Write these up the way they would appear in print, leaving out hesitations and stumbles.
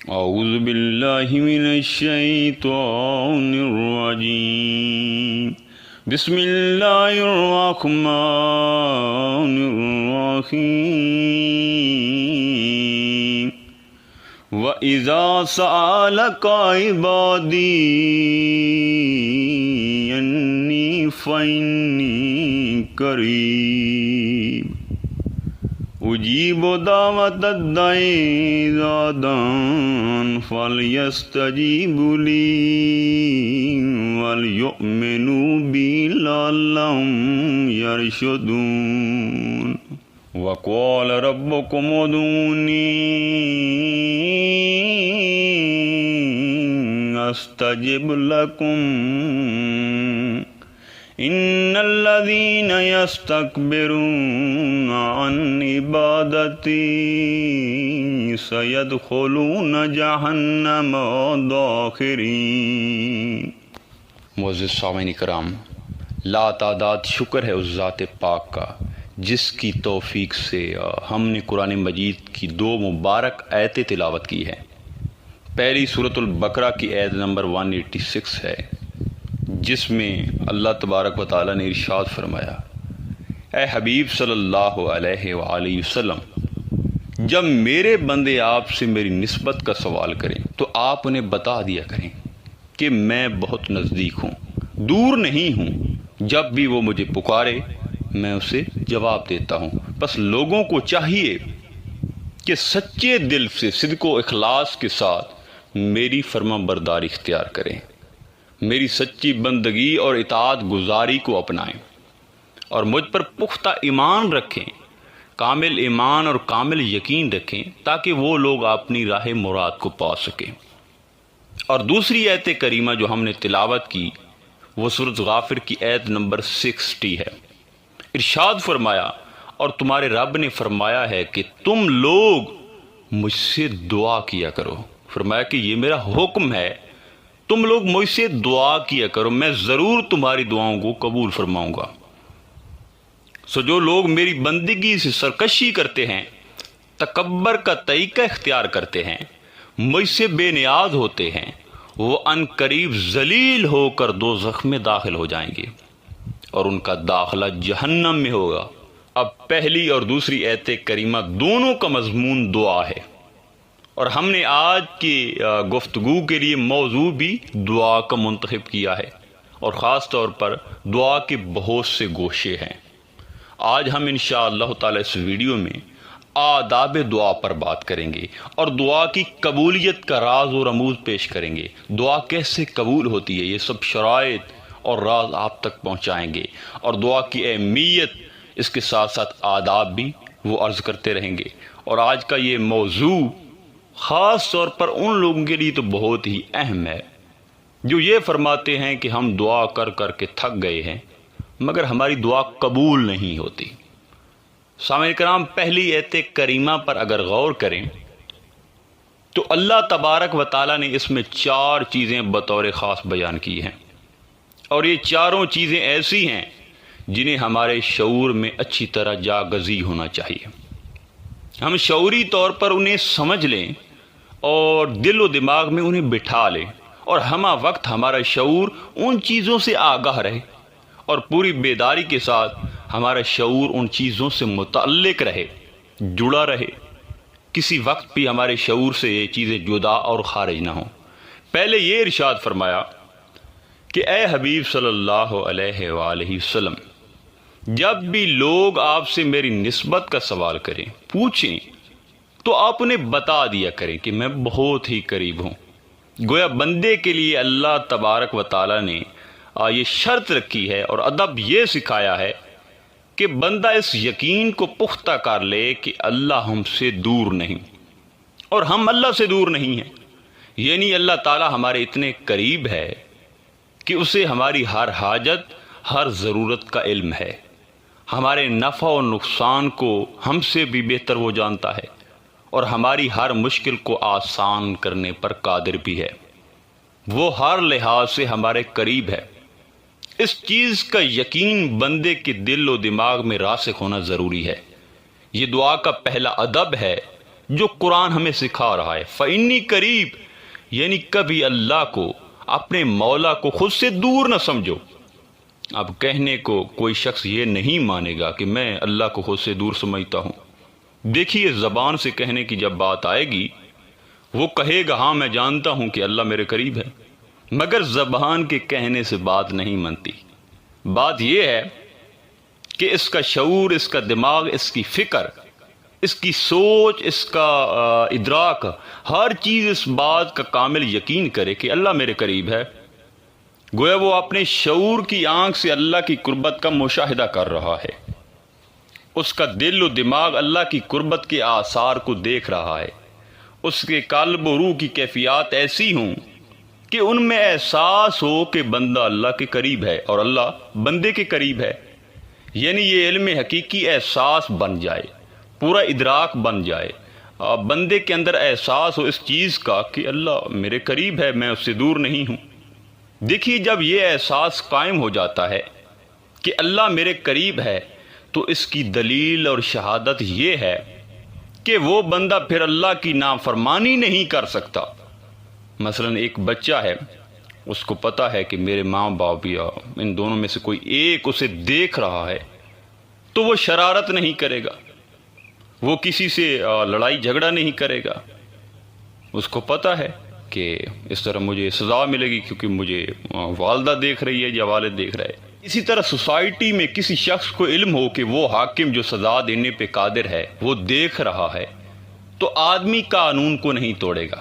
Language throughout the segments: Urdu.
اعوذ باللہ من الشیطان الرجیم بسم اللہ الرحمن الرحیم وَإِذَا سَأَلَكَ عِبَادِي أَنِّي فَإِنِّي قَرِيبٌ أُجِيبُ دَعْوَةَ الدَّاعِ إِذَا دَعَانِ فَلْيَسْتَجِيبُوا لِي وَلْيُؤْمِنُوا بِي لَعَلَّهُمْ يَرْشُدُونَ وَقَالَ رَبُّكُمُ ادْعُونِي أَسْتَجِبْ لَكُمْ إِنَّ الَّذِينَ يَسْتَكْبِرُونَ عَنْ عِبَادَتِي سَيَدْخُلُونَ جَهَنَّمَ دَاخِرِينَ۔ معزز سامعین کرام، لا تعداد شکر ہے اس ذات پاک کا جس کی توفیق سے ہم نے قرآن مجید کی 2 مبارک آیتیں تلاوت کی ہیں۔ پہلی سورۃ البقرہ کی آیت نمبر 186 ہے، جس میں اللہ تبارک و تعالیٰ نے ارشاد فرمایا، اے حبیب صلی اللہ علیہ وآلہ وسلم، جب میرے بندے آپ سے میری نسبت کا سوال کریں تو آپ انہیں بتا دیا کریں کہ میں بہت نزدیک ہوں، دور نہیں ہوں۔ جب بھی وہ مجھے پکارے میں اسے جواب دیتا ہوں۔ بس لوگوں کو چاہیے کہ سچے دل سے صدق و اخلاص کے ساتھ میری فرما برداری اختیار کریں، میری سچی بندگی اور اطاعت گزاری کو اپنائیں اور مجھ پر پختہ ایمان رکھیں، کامل ایمان اور کامل یقین رکھیں تاکہ وہ لوگ اپنی راہ مراد کو پا سکیں۔ اور دوسری آیت کریمہ جو ہم نے تلاوت کی وہ سورۃ غافر کی آیت نمبر 60 ہے۔ ارشاد فرمایا، اور تمہارے رب نے فرمایا ہے کہ تم لوگ مجھ سے دعا کیا کرو۔ فرمایا کہ یہ میرا حکم ہے، تم لوگ مجھ سے دعا کیا کرو، میں ضرور تمہاری دعاؤں کو قبول فرماؤں گا۔ سو جو لوگ میری بندگی سے سرکشی کرتے ہیں، تکبر کا طریقہ اختیار کرتے ہیں، مجھ سے بے نیاز ہوتے ہیں، وہ ان قریب ذلیل ہو کر دوزخ میں داخل ہو جائیں گے اور ان کا داخلہ جہنم میں ہوگا۔ اب پہلی اور دوسری آیت کریمہ دونوں کا مضمون دعا ہے، اور ہم نے آج کی گفتگو کے لیے موضوع بھی دعا کا منتخب کیا ہے، اور خاص طور پر دعا کے بہت سے گوشے ہیں۔ آج ہم انشاءاللہ تعالی اس ویڈیو میں آداب دعا پر بات کریں گے اور دعا کی قبولیت کا راز و رموز پیش کریں گے۔ دعا کیسے قبول ہوتی ہے، یہ سب شرائط اور راز آپ تک پہنچائیں گے، اور دعا کی اہمیت، اس کے ساتھ ساتھ آداب بھی وہ عرض کرتے رہیں گے۔ اور آج کا یہ موضوع خاص طور پر ان لوگوں کے لیے تو بہت ہی اہم ہے جو یہ فرماتے ہیں کہ ہم دعا کر کر کے تھک گئے ہیں مگر ہماری دعا قبول نہیں ہوتی۔ سامعین کرام، پہلی آیت کریمہ پر اگر غور کریں تو اللہ تبارک و تعالیٰ نے اس میں 4 چیزیں بطور خاص بیان کی ہیں، اور یہ چاروں چیزیں ایسی ہیں جنہیں ہمارے شعور میں اچھی طرح جاگزی ہونا چاہیے۔ ہم شعوری طور پر انہیں سمجھ لیں اور دل و دماغ میں انہیں بٹھا لیں، اور ہمہ وقت ہمارا شعور ان چیزوں سے آگاہ رہے اور پوری بیداری کے ساتھ ہمارا شعور ان چیزوں سے متعلق رہے، جڑا رہے، کسی وقت بھی ہمارے شعور سے یہ چیزیں جدا اور خارج نہ ہوں۔ پہلے یہ ارشاد فرمایا کہ اے حبیب صلی اللہ علیہ وآلہ وسلم، جب بھی لوگ آپ سے میری نسبت کا سوال کریں، پوچھیں، تو آپ انہیں بتا دیا کریں کہ میں بہت ہی قریب ہوں۔ گویا بندے کے لیے اللہ تبارک و تعالیٰ نے یہ شرط رکھی ہے اور ادب یہ سکھایا ہے کہ بندہ اس یقین کو پختہ کر لے کہ اللہ ہم سے دور نہیں اور ہم اللہ سے دور نہیں ہیں، یعنی اللہ تعالیٰ ہمارے اتنے قریب ہے کہ اسے ہماری ہر حاجت، ہر ضرورت کا علم ہے، ہمارے نفع و نقصان کو ہم سے بھی بہتر وہ جانتا ہے، اور ہماری ہر مشکل کو آسان کرنے پر قادر بھی ہے۔ وہ ہر لحاظ سے ہمارے قریب ہے۔ اس چیز کا یقین بندے کے دل و دماغ میں راسخ ہونا ضروری ہے۔ یہ دعا کا پہلا ادب ہے جو قرآن ہمیں سکھا رہا ہے۔ فإنی قریب، یعنی کبھی اللہ کو، اپنے مولا کو خود سے دور نہ سمجھو۔ اب کہنے کو کوئی شخص یہ نہیں مانے گا کہ میں اللہ کو خود سے دور سمجھتا ہوں۔ دیکھیے، زبان سے کہنے کی جب بات آئے گی، وہ کہے گا ہاں میں جانتا ہوں کہ اللہ میرے قریب ہے، مگر زبان کے کہنے سے بات نہیں منتی۔ بات یہ ہے کہ اس کا شعور، اس کا دماغ، اس کی فکر، اس کی سوچ، اس کا ادراک، ہر چیز اس بات کا کامل یقین کرے کہ اللہ میرے قریب ہے۔ گویا وہ اپنے شعور کی آنکھ سے اللہ کی قربت کا مشاہدہ کر رہا ہے، اس کا دل و دماغ اللہ کی قربت کے آثار کو دیکھ رہا ہے، اس کے قلب و روح کی کیفیات ایسی ہوں کہ ان میں احساس ہو کہ بندہ اللہ کے قریب ہے اور اللہ بندے کے قریب ہے، یعنی یہ علم حقیقی احساس بن جائے، پورا ادراک بن جائے، بندے کے اندر احساس ہو اس چیز کا کہ اللہ میرے قریب ہے، میں اس سے دور نہیں ہوں۔ دیکھیے، جب یہ احساس قائم ہو جاتا ہے کہ اللہ میرے قریب ہے، تو اس کی دلیل اور شہادت یہ ہے کہ وہ بندہ پھر اللہ کی نافرمانی نہیں کر سکتا۔ مثلا ایک بچہ ہے، اس کو پتہ ہے کہ میرے ماں باپ یا ان دونوں میں سے کوئی ایک اسے دیکھ رہا ہے، تو وہ شرارت نہیں کرے گا، وہ کسی سے لڑائی جھگڑا نہیں کرے گا۔ اس کو پتہ ہے کہ اس طرح مجھے سزا ملے گی کیونکہ مجھے والدہ دیکھ رہی ہے یا والد دیکھ رہا ہے۔ اسی طرح سوسائٹی میں کسی شخص کو علم ہو کہ وہ حاکم جو سزا دینے پہ قادر ہے وہ دیکھ رہا ہے، تو آدمی قانون کو نہیں توڑے گا۔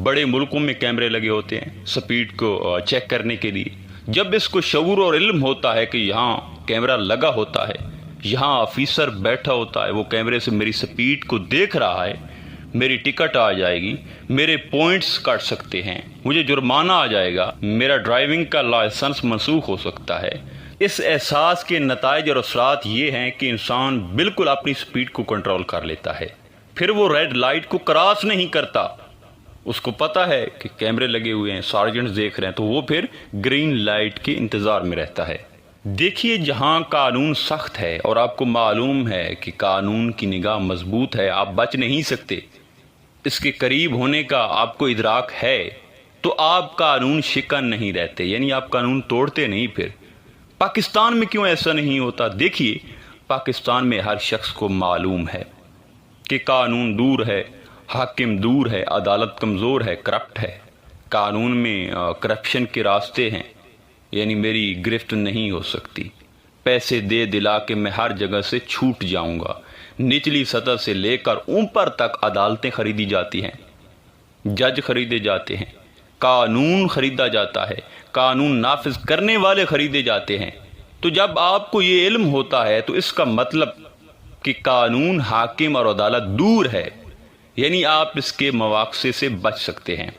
بڑے ملکوں میں کیمرے لگے ہوتے ہیں سپیڈ کو چیک کرنے کے لیے۔ جب اس کو شعور اور علم ہوتا ہے کہ یہاں کیمرہ لگا ہوتا ہے، یہاں آفیسر بیٹھا ہوتا ہے، وہ کیمرے سے میری سپیڈ کو دیکھ رہا ہے، میری ٹکٹ آ جائے گی، میرے پوائنٹس کٹ سکتے ہیں، مجھے جرمانہ آ جائے گا، میرا ڈرائیونگ کا لائسنس منسوخ ہو سکتا ہے۔ اس احساس کے نتائج اور اثرات یہ ہیں کہ انسان بالکل اپنی سپیڈ کو کنٹرول کر لیتا ہے، پھر وہ ریڈ لائٹ کو کراس نہیں کرتا۔ اس کو پتہ ہے کہ کیمرے لگے ہوئے ہیں، سارجنٹس دیکھ رہے ہیں، تو وہ پھر گرین لائٹ کے انتظار میں رہتا ہے۔ دیکھیے، جہاں قانون سخت ہے اور آپ کو معلوم ہے کہ قانون کی نگاہ مضبوط ہے، آپ بچ نہیں سکتے، اس کے قریب ہونے کا آپ کو ادراک ہے، تو آپ قانون شکن نہیں رہتے، یعنی آپ قانون توڑتے نہیں۔ پھر پاکستان میں کیوں ایسا نہیں ہوتا؟ دیکھیے، پاکستان میں ہر شخص کو معلوم ہے کہ قانون دور ہے، حاکم دور ہے، عدالت کمزور ہے، کرپٹ ہے، قانون میں کرپشن کے راستے ہیں، یعنی میری گرفت نہیں ہو سکتی، پیسے دے دلا کے میں ہر جگہ سے چھوٹ جاؤں گا۔ نچلی سطح سے لے کر اوپر تک عدالتیں خریدی جاتی ہیں، جج خریدے جاتے ہیں، قانون خریدا جاتا ہے، قانون نافذ کرنے والے خریدے جاتے ہیں۔ تو جب آپ کو یہ علم ہوتا ہے تو اس کا مطلب کہ قانون، حاکم اور عدالت دور ہے، یعنی آپ اس کے مواقع سے بچ سکتے ہیں،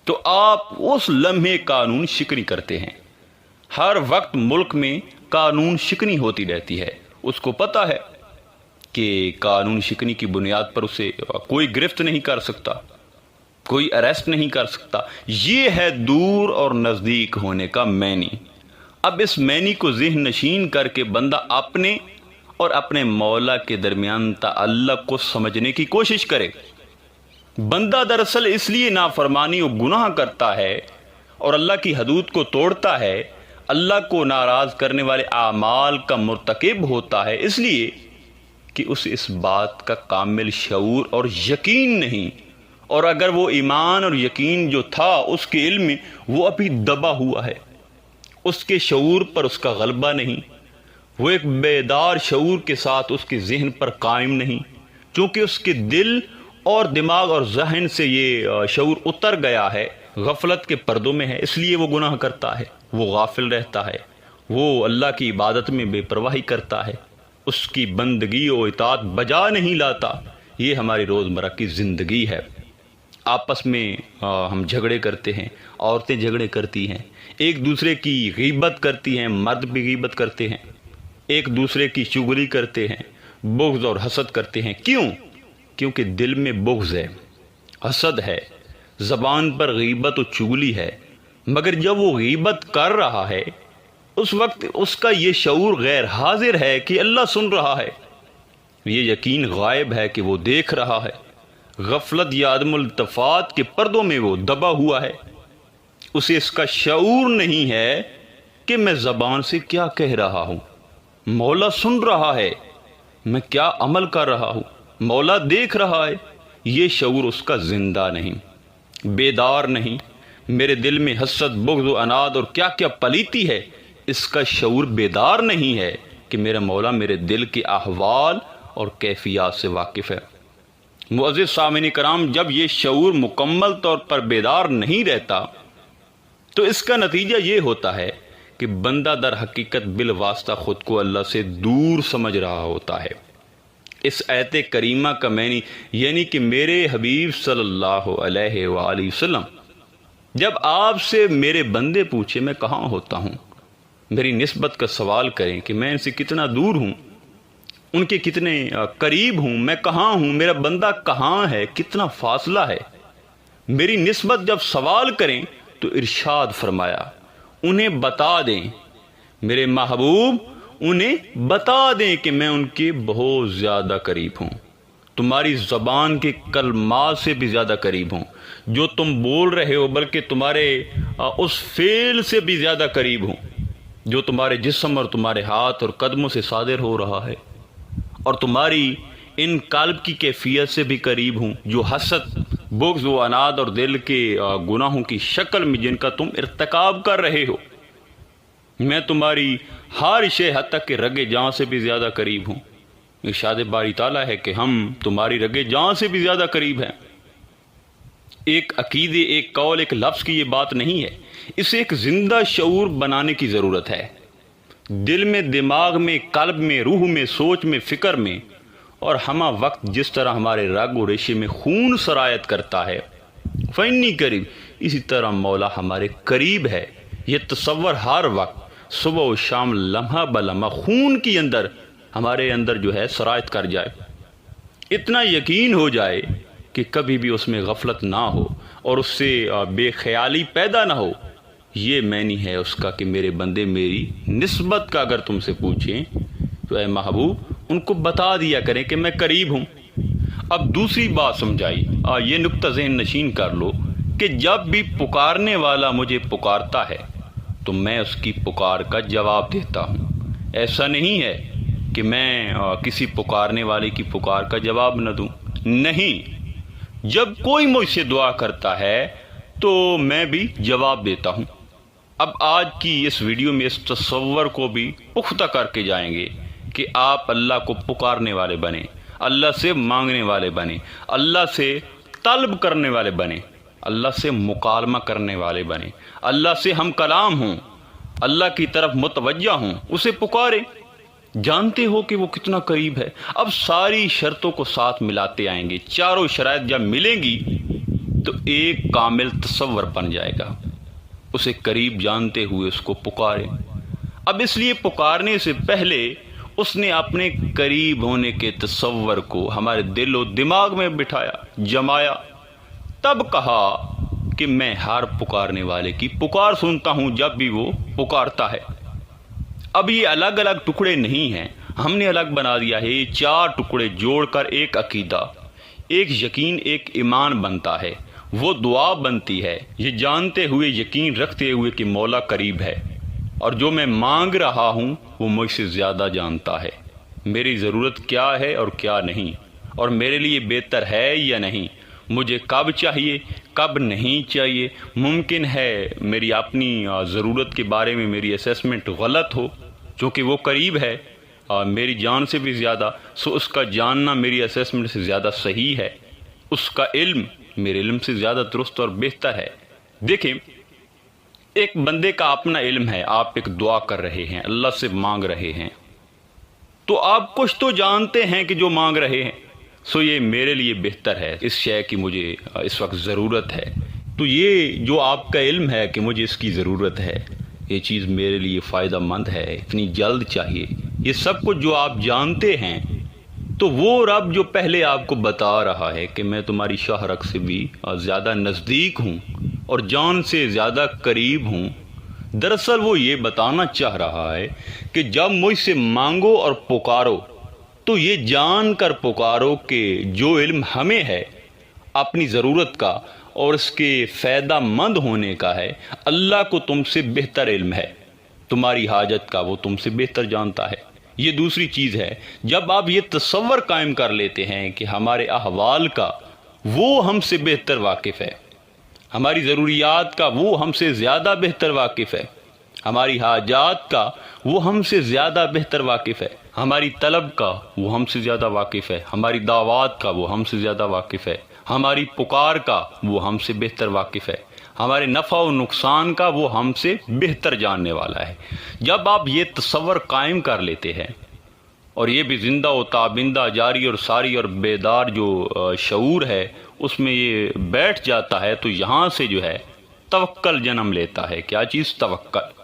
تو آپ اس لمحے قانون شکنی کرتے ہیں۔ ہر وقت ملک میں قانون شکنی ہوتی رہتی ہے، اس کو پتہ ہے کہ قانون شکنی کی بنیاد پر اسے کوئی گرفت نہیں کر سکتا، کوئی اریسٹ نہیں کر سکتا۔ یہ ہے دور اور نزدیک ہونے کا معنی۔ اب اس معنی کو ذہن نشین کر کے بندہ اپنے اور اپنے مولا کے درمیان تعلق کو سمجھنے کی کوشش کرے۔ بندہ دراصل اس لیے نافرمانی و گناہ کرتا ہے اور اللہ کی حدود کو توڑتا ہے، اللہ کو ناراض کرنے والے اعمال کا مرتکب ہوتا ہے، اس لیے کہ اسے اس بات کا کامل شعور اور یقین نہیں، اور اگر وہ ایمان اور یقین جو تھا اس کے علم میں، وہ ابھی دبا ہوا ہے، اس کے شعور پر اس کا غلبہ نہیں، وہ ایک بیدار شعور کے ساتھ اس کے ذہن پر قائم نہیں، چونکہ اس کے دل اور دماغ اور ذہن سے یہ شعور اتر گیا ہے، غفلت کے پردوں میں ہے، اس لیے وہ گناہ کرتا ہے، وہ غافل رہتا ہے، وہ اللہ کی عبادت میں بے پرواہی کرتا ہے، اس کی بندگی و اطاعت بجا نہیں لاتا۔ یہ ہماری روزمرہ کی زندگی ہے۔ آپس میں ہم جھگڑے کرتے ہیں، عورتیں جھگڑے کرتی ہیں، ایک دوسرے کی غیبت کرتی ہیں، مرد بھی غیبت کرتے ہیں، ایک دوسرے کی چغلی کرتے ہیں، بغض اور حسد کرتے ہیں۔ کیوں؟ کیونکہ دل میں بغض ہے، حسد ہے، زبان پر غیبت و چغلی ہے، مگر جب وہ غیبت کر رہا ہے اس وقت اس کا یہ شعور غیر حاضر ہے کہ اللہ سن رہا ہے، یہ یقین غائب ہے کہ وہ دیکھ رہا ہے، غفلت یا عدم التفات کے پردوں میں وہ دبا ہوا ہے، اسے اس کا شعور نہیں ہے کہ میں زبان سے کیا کہہ رہا ہوں، مولا سن رہا ہے، میں کیا عمل کر رہا ہوں، مولا دیکھ رہا ہے۔ یہ شعور اس کا زندہ نہیں، بیدار نہیں۔ میرے دل میں حسد، بغض و عناد اور کیا کیا پلیتی ہے، اس کا شعور بیدار نہیں ہے کہ میرا مولا میرے دل کے احوال اور کیفیات سے واقف ہے۔ معزز سامعین کرام، جب یہ شعور مکمل طور پر بیدار نہیں رہتا تو اس کا نتیجہ یہ ہوتا ہے کہ بندہ در حقیقت بالواسطہ خود کو اللہ سے دور سمجھ رہا ہوتا ہے۔ اس آیت کریمہ کا معنی یعنی کہ میرے حبیب صلی اللہ علیہ وآلہ وسلم جب آپ سے میرے بندے پوچھے میں کہاں ہوتا ہوں، میری نسبت کا سوال کریں کہ میں ان سے کتنا دور ہوں، ان کے کتنے قریب ہوں، میں کہاں ہوں، میرا بندہ کہاں ہے، کتنا فاصلہ ہے، میری نسبت جب سوال کریں تو ارشاد فرمایا انہیں بتا دیں، میرے محبوب انہیں بتا دیں کہ میں ان کے بہت زیادہ قریب ہوں، تمہاری زبان کے کلمات سے بھی زیادہ قریب ہوں، جو تم بول رہے ہو بلکہ تمہارے اس فعل سے بھی زیادہ قریب ہوں، جو تمہارے جسم اور تمہارے ہاتھ اور قدموں سے صادر ہو رہا ہے، اور تمہاری ان قلب کی کیفیت سے بھی قریب ہوں، جو حسد، بغض و عناد اور دل کے گناہوں کی شکل میں جن کا تم ارتکاب کر رہے ہو، میں تمہاری ہر شے حتیٰ کہ رگ جاں سے بھی زیادہ قریب ہوں۔ ارشاد باری تعالیٰ ہے کہ ہم تمہاری رگ جاں سے بھی زیادہ قریب ہیں۔ ایک عقیدے، ایک قول، ایک لفظ کی یہ بات نہیں ہے، اسے ایک زندہ شعور بنانے کی ضرورت ہے، دل میں، دماغ میں، قلب میں، روح میں، سوچ میں، فکر میں، اور ہمہ وقت جس طرح ہمارے رگ و ریشے میں خون سرایت کرتا ہے، فإنی قریب، اسی طرح مولا ہمارے قریب ہے۔ یہ تصور ہر وقت، صبح و شام، لمحہ بلمحہ خون کی اندر ہمارے اندر جو ہے سرایت کر جائے، اتنا یقین ہو جائے کہ کبھی بھی اس میں غفلت نہ ہو اور اس سے بے خیالی پیدا نہ ہو۔ یہ معنی ہے اس کا کہ میرے بندے میری نسبت کا اگر تم سے پوچھیں تو اے محبوب ان کو بتا دیا کریں کہ میں قریب ہوں۔ اب دوسری بات سمجھائی، یہ نقطہ ذہن نشین کر لو کہ جب بھی پکارنے والا مجھے پکارتا ہے تو میں اس کی پکار کا جواب دیتا ہوں۔ ایسا نہیں ہے کہ میں کسی پکارنے والے کی پکار کا جواب نہ دوں، نہیں، جب کوئی مجھ سے دعا کرتا ہے تو میں بھی جواب دیتا ہوں۔ اب آج کی اس ویڈیو میں اس تصور کو بھی پختہ کر کے جائیں گے کہ آپ اللہ کو پکارنے والے بنیں، اللہ سے مانگنے والے بنیں، اللہ سے طلب کرنے والے بنیں، اللہ سے مکالمہ کرنے والے بنیں، اللہ سے ہم کلام ہوں، اللہ کی طرف متوجہ ہوں، اسے پکاریں۔ جانتے ہو کہ وہ کتنا قریب ہے۔ اب ساری شرطوں کو ساتھ ملاتے آئیں گے، چاروں شرائط جب ملیں گی تو ایک کامل تصور بن جائے گا۔ اسے قریب جانتے ہوئے اس کو پکاریں۔ اب اس لیے پکارنے سے پہلے اس نے اپنے قریب ہونے کے تصور کو ہمارے دل و دماغ میں بٹھایا، جمایا، تب کہا کہ میں ہر پکارنے والے کی پکار سنتا ہوں جب بھی وہ پکارتا ہے۔ اب یہ الگ الگ ٹکڑے نہیں ہیں، ہم نے الگ بنا دیا ہے، یہ چار ٹکڑے جوڑ کر ایک عقیدہ، ایک یقین، ایک ایمان بنتا ہے، وہ دعا بنتی ہے، یہ جانتے ہوئے، یقین رکھتے ہوئے کہ مولا قریب ہے اور جو میں مانگ رہا ہوں وہ مجھ سے زیادہ جانتا ہے، میری ضرورت کیا ہے اور کیا نہیں، اور میرے لیے بہتر ہے یا نہیں، مجھے کب چاہیے، کب نہیں چاہیے، ممکن ہے میری اپنی ضرورت کے بارے میں میری اسیسمنٹ غلط ہو، چونکہ وہ قریب ہے میری جان سے بھی زیادہ، سو اس کا جاننا میری اسیسمنٹ سے زیادہ صحیح ہے، اس کا علم میرے علم سے زیادہ درست اور بہتر ہے۔ دیکھیں، ایک بندے کا اپنا علم ہے، آپ ایک دعا کر رہے ہیں، اللہ سے مانگ رہے ہیں، تو آپ کچھ تو جانتے ہیں کہ جو مانگ رہے ہیں سو یہ میرے لیے بہتر ہے، اس شے کی مجھے اس وقت ضرورت ہے، تو یہ جو آپ کا علم ہے کہ مجھے اس کی ضرورت ہے، یہ چیز میرے لیے فائدہ مند ہے، اتنی جلد چاہیے، یہ سب کچھ جو آپ جانتے ہیں، تو وہ رب جو پہلے آپ کو بتا رہا ہے کہ میں تمہاری شاہ رگ سے بھی زیادہ نزدیک ہوں اور جان سے زیادہ قریب ہوں، دراصل وہ یہ بتانا چاہ رہا ہے کہ جب مجھ سے مانگو اور پکارو تو یہ جان کر پکارو کہ جو علم ہمیں ہے اپنی ضرورت کا اور اس کے فائدہ مند ہونے کا ہے، اللہ کو تم سے بہتر علم ہے، تمہاری حاجت کا وہ تم سے بہتر جانتا ہے۔ یہ دوسری چیز ہے، جب آپ یہ تصور قائم کر لیتے ہیں کہ ہمارے احوال کا وہ ہم سے بہتر واقف ہے، ہماری ضروریات کا وہ ہم سے زیادہ بہتر واقف ہے، ہماری حاجات کا وہ ہم سے زیادہ بہتر واقف ہے، ہماری طلب کا وہ ہم سے زیادہ واقف ہے، ہماری دعوات کا وہ ہم سے زیادہ واقف ہے، ہماری پکار کا وہ ہم سے بہتر واقف ہے، ہمارے نفع و نقصان کا وہ ہم سے بہتر جاننے والا ہے۔ جب آپ یہ تصور قائم کر لیتے ہیں اور یہ بھی زندہ و تابندہ جاری اور ساری اور بیدار جو شعور ہے اس میں یہ بیٹھ جاتا ہے، تو یہاں سے جو ہے توکل جنم لیتا ہے۔ کیا چیز؟ توکل۔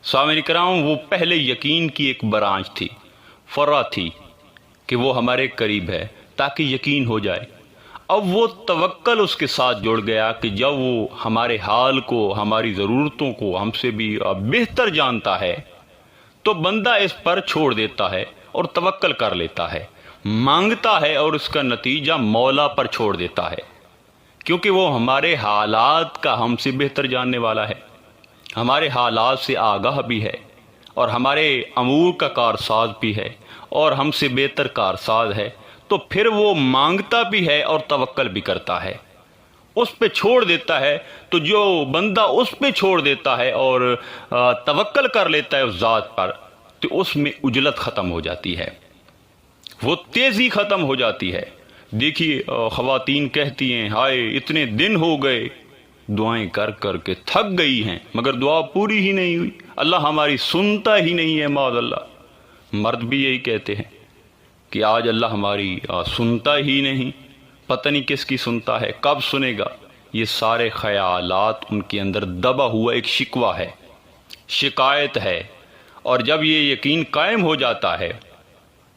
سامعین کرام، وہ پہلے یقین کی ایک برانچ تھی، فرع تھی کہ وہ ہمارے قریب ہے تاکہ یقین ہو جائے۔ اب وہ توکل اس کے ساتھ جڑ گیا کہ جب وہ ہمارے حال کو، ہماری ضرورتوں کو ہم سے بھی بہتر جانتا ہے تو بندہ اس پر چھوڑ دیتا ہے اور توکل کر لیتا ہے، مانگتا ہے اور اس کا نتیجہ مولا پر چھوڑ دیتا ہے، کیونکہ وہ ہمارے حالات کا ہم سے بہتر جاننے والا ہے، ہمارے حالات سے آگاہ بھی ہے اور ہمارے امور کا کارساز بھی ہے اور ہم سے بہتر کارساز ہے، تو پھر وہ مانگتا بھی ہے اور توکل بھی کرتا ہے، اس پہ چھوڑ دیتا ہے۔ تو جو بندہ اس پہ چھوڑ دیتا ہے اور توکل کر لیتا ہے اس ذات پر، تو اس میں عجلت ختم ہو جاتی ہے، وہ تیزی ختم ہو جاتی ہے۔ دیکھیے خواتین کہتی ہیں، ہائے اتنے دن ہو گئے دعائیں کر کر کے تھک گئی ہیں مگر دعا پوری ہی نہیں ہوئی، اللہ ہماری سنتا ہی نہیں ہے، معاذ اللہ۔ مرد بھی یہی کہتے ہیں کہ آج اللہ ہماری سنتا ہی نہیں، پتہ نہیں کس کی سنتا ہے، کب سنے گا۔ یہ سارے خیالات ان کے اندر دبا ہوا ایک شکوہ ہے، شکایت ہے، اور جب یہ یقین قائم ہو جاتا ہے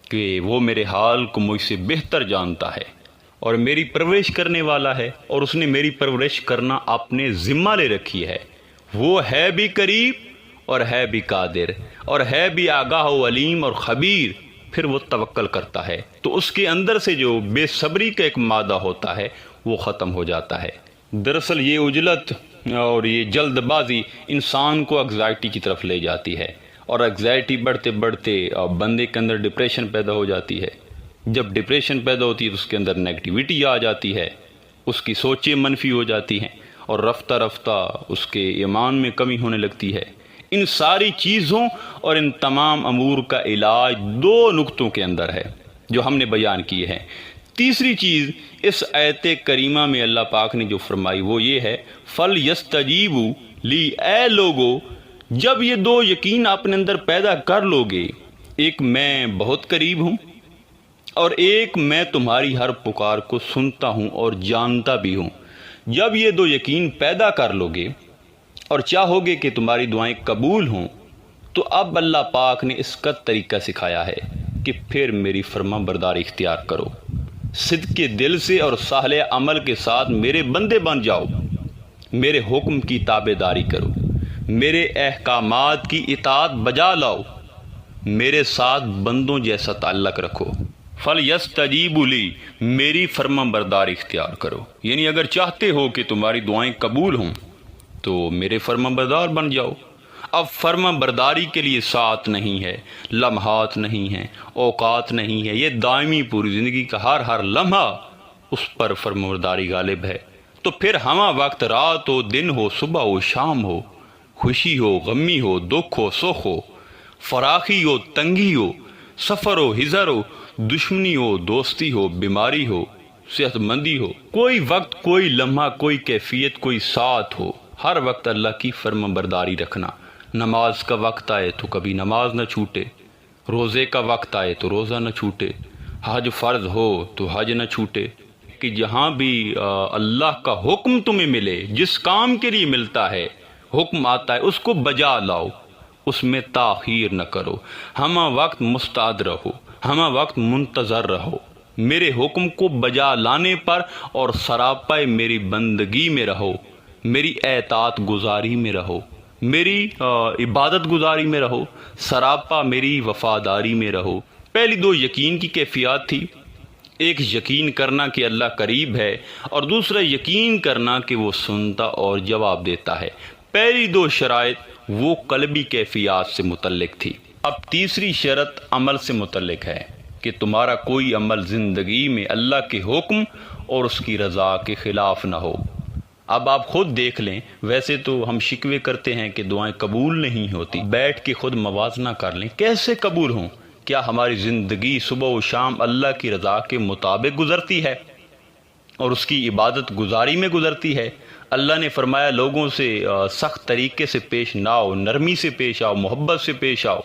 کہ وہ میرے حال کو مجھ سے بہتر جانتا ہے اور میری پرورش کرنے والا ہے اور اس نے میری پرورش کرنا اپنے ذمہ لے رکھی ہے، وہ ہے بھی قریب اور ہے بھی قادر اور ہے بھی آگاہ و علیم اور خبیر، پھر وہ توکل کرتا ہے تو اس کے اندر سے جو بے صبری کا ایک مادہ ہوتا ہے وہ ختم ہو جاتا ہے۔ دراصل یہ عجلت اور یہ جلد بازی انسان کو انگزائٹی کی طرف لے جاتی ہے، اور انگزائٹی بڑھتے بڑھتے بندے کے اندر ڈپریشن پیدا ہو جاتی ہے۔ جب ڈپریشن پیدا ہوتی ہے تو اس کے اندر نیگیٹیوٹی آ جاتی ہے، اس کی سوچیں منفی ہو جاتی ہیں اور رفتہ رفتہ اس کے ایمان میں کمی ہونے لگتی ہے۔ ان ساری چیزوں اور ان تمام امور کا علاج دو نقطوں کے اندر ہے جو ہم نے بیان کیے ہیں۔ تیسری چیز اس آیت کریمہ میں اللہ پاک نے جو فرمائی وہ یہ ہے، فَلْيَسْتَجِيبُوا لِي، اے لوگو جب یہ دو یقین اپنے اندر پیدا کر لو گے، ایک میں بہت قریب ہوں اور ایک میں تمہاری ہر پکار کو سنتا ہوں اور جانتا بھی ہوں، جب یہ دو یقین پیدا کر لو گے اور چاہو گے کہ تمہاری دعائیں قبول ہوں، تو اب اللہ پاک نے اس کا طریقہ سکھایا ہے کہ پھر میری فرما برداری اختیار کرو، صدق کے دل سے اور صالح عمل کے ساتھ میرے بندے بن جاؤ، میرے حکم کی تابع داری کرو، میرے احکامات کی اطاعت بجا لاؤ، میرے ساتھ بندوں جیسا تعلق رکھو۔ فَلْيَسْتَجِيبُوا لِي، میری فرما برداری اختیار کرو، یعنی اگر چاہتے ہو کہ تمہاری دعائیں قبول ہوں تو میرے فرما بردار بن جاؤ۔ اب فرما برداری کے لیے ساتھ نہیں ہے، لمحات نہیں ہیں، اوقات نہیں ہے، یہ دائمی پوری زندگی کا ہر لمحہ اس پر فرما برداری غالب ہے۔ تو پھر ہمہ وقت رات ہو دن ہو صبح ہو شام ہو، خوشی ہو غمی ہو دکھ ہو سکھ ہو، فراخی ہو تنگی ہو، سفر ہو حضر ہو، دشمنی ہو دوستی ہو، بیماری ہو صحت مندی ہو، کوئی وقت کوئی لمحہ کوئی کیفیت کوئی ساتھ ہو، ہر وقت اللہ کی فرما برداری رکھنا۔ نماز کا وقت آئے تو کبھی نماز نہ چھوٹے، روزے کا وقت آئے تو روزہ نہ چھوٹے، حج فرض ہو تو حج نہ چھوٹے، کہ جہاں بھی اللہ کا حکم تمہیں ملے، جس کام کے لیے ملتا ہے حکم آتا ہے اس کو بجا لاؤ، اس میں تاخیر نہ کرو، ہمہ وقت مستعد رہو، ہمہ وقت منتظر رہو، میرے حکم کو بجا لانے پر اور سراپے میری بندگی میں رہو، میری اطاعت گزاری میں رہو، میری عبادت گزاری میں رہو، سراپا میری وفاداری میں رہو۔ پہلی دو یقین کی کیفیات تھی، ایک یقین کرنا کہ اللہ قریب ہے، اور دوسرا یقین کرنا کہ وہ سنتا اور جواب دیتا ہے۔ پہلی دو شرائط وہ قلبی کیفیات سے متعلق تھی۔ اب تیسری شرط عمل سے متعلق ہے کہ تمہارا کوئی عمل زندگی میں اللہ کے حکم اور اس کی رضا کے خلاف نہ ہو۔ اب آپ خود دیکھ لیں، ویسے تو ہم شکوے کرتے ہیں کہ دعائیں قبول نہیں ہوتی، بیٹھ کے خود موازنہ کر لیں کیسے قبول ہوں۔ کیا ہماری زندگی صبح و شام اللہ کی رضا کے مطابق گزرتی ہے اور اس کی عبادت گزاری میں گزرتی ہے؟ اللہ نے فرمایا لوگوں سے سخت طریقے سے پیش نہ آؤ، نرمی سے پیش آؤ، محبت سے پیش آؤ،